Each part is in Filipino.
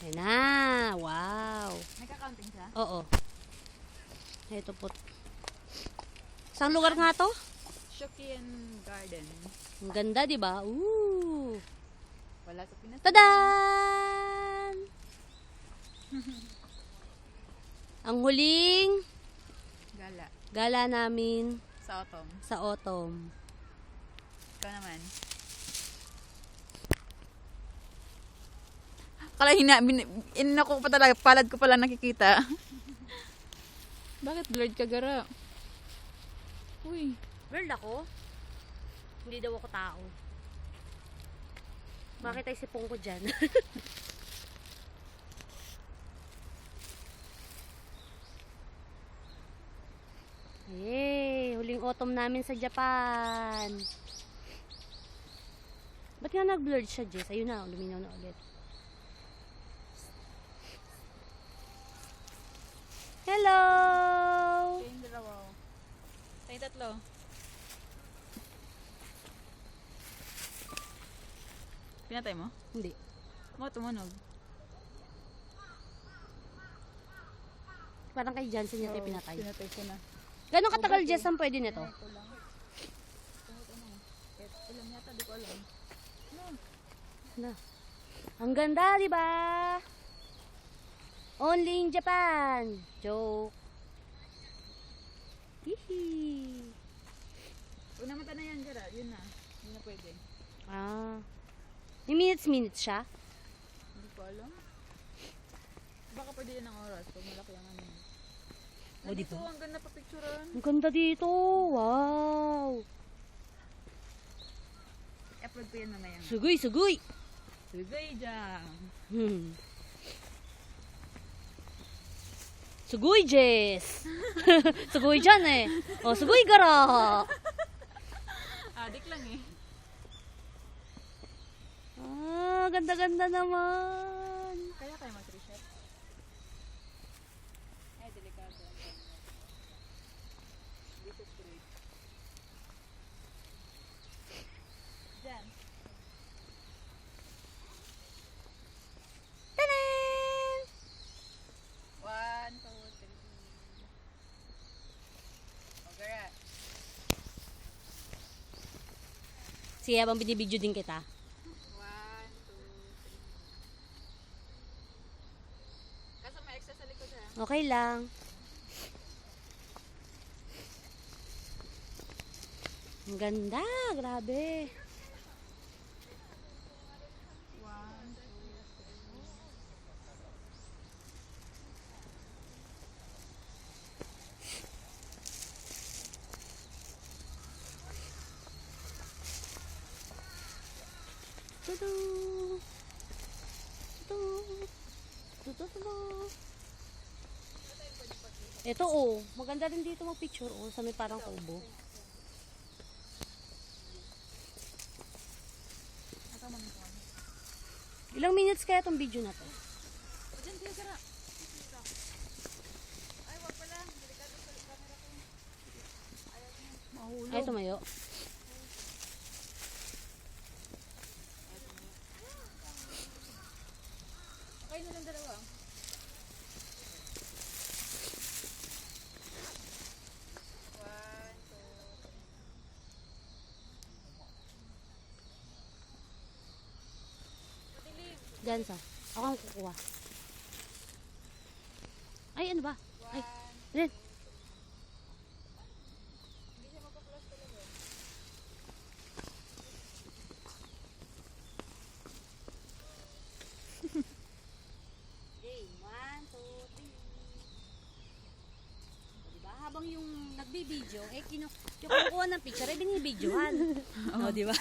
Ayan na. Wow. Nagka-counting siya? Oo. Ito po. Saan lugar nga to? Shokian Garden. Ang ganda, di ba? Ooh. Wala sa Pinas. Tadan! Ang huling Gala. gala namin Sa autumn. sa autumn. Ikaw naman. Kala inin ako pa talaga. Palad ko pala nakikita. Bakit blurred ka, Gara? Uy. Girl ako? Hindi daw ako tao. Bakit ay sipong ko dyan? Yay! Huling autumn namin sa Japan. Ba't nga nag-blurred siya, Jess? Ayun na, luminaw na ulit. Hello! Kayong dalawa. Kayong tatlo. Pinatay mo? Hindi. Mo tumunog. Parang kay Jansen niya tayo pinatay. Pinatay ko na. Gano'ng katagal, Jess, ang pwede nito? Ito lang. Ilan yata, di ko alam. Na. Ang ganda, di ba? Only in Japan. Joke. Hihi. Kung namata na yan, Gara, yun na. Yun na pwede. Ah. May minutes siya? Hindi ko alam. Baka pwede yan ang oras pag malaki ang ano. O, di Dito, ba? ang ganda pa picturean. Ang ganda dito. Wow. I-upload ko yan mamaya. Sugoy, sugoy. Sugay dyan. Sugoy, Jess. Sugoy dyan eh. O, sugoy gara. Adik lang eh. Ah, ganda-ganda naman. Kaya mag-reset. Ay, delikado. Dito straight. Dyan. Tanan! 1, 2, 3. O, Gara. Sige, habang binibidyo din kita. 1, 2, 3. Kaso may extra sa likod ha. Okay lang. Ang ganda, grabe. 1, 2, 3. Tudu. Tudu. Tudu. Ito oh, maganda rin dito mag-picture oh, sa may parang kubo. Ilang minutes kaya tong video na to? Diyan kayo, Gara. Ay, wag pala. Delikado sa camera ko. Mahulog. Ay, tumayo. Okay na lang dalawa. Diyan sa. Ako ang kukuha. Ay, ano ba? Ay, Ren. Okay, 1, 2, 3. Diba? Habang yung nagbibideo, eh, yung kumukuha ng picture, eh, binibidyohan. O, diba?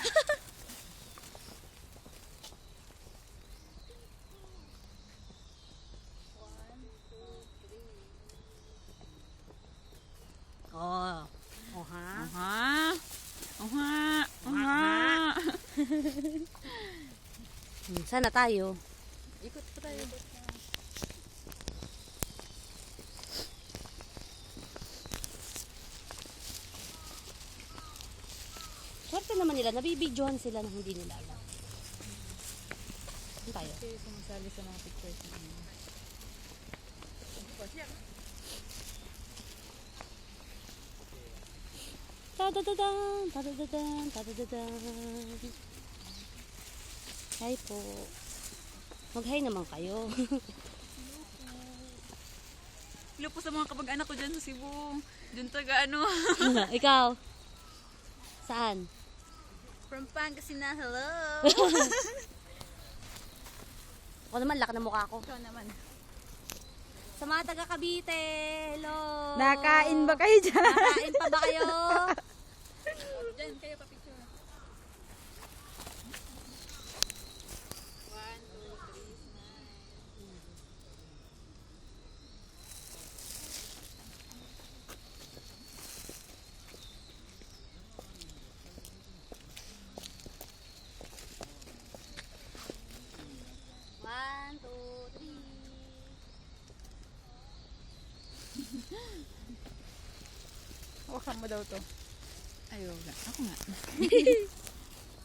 Oh. Oh, ha? Aha. Aha. Aha. Sana tayo. Ikot pa tayo. Swerte naman nila, nabibidyohan sila na hindi nila alam. Saan tayo? tayo. Kasi sumasali sa mga pictures namin. Tadadadan, tadadadan, tadadadan. Hi po. Mag-hi naman kayo. Hello po sa mga kapag-anak ko dyan sa Cebu. Dyan taga ano. Ikaw? Saan? From Pangasinan, hello. Ako naman, laki ng mukha ko. Ikaw naman. Sa mga taga Cavite, hello. Nakain ba kayo dyan? Nakain pa ba kayo? Dyan, kayo pa picture. 1, 2, 3, smile. One, two, three. Hawakan mo daw to. Ayaw na. Ako nga.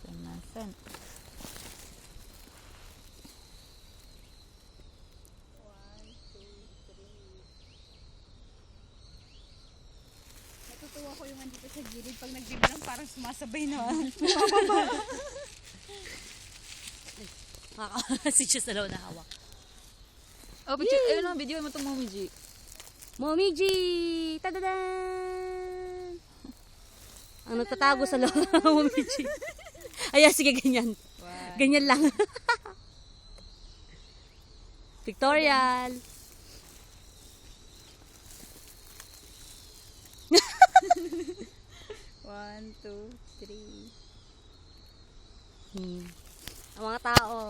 Sanasan. Natutuwa ko yung andito sa gilid. Pag nagbibilang parang sumasabay na. Si Diyos na na hawak. Oh, picture. Ayun o, video mo itong Mommy G. Mommy G! Tadadan! Ang nagtatago sa loob ng Mommy G. Ayan, sige, ganyan. Ganyan lang. Pictorial. One, two, three. Ang mga tao.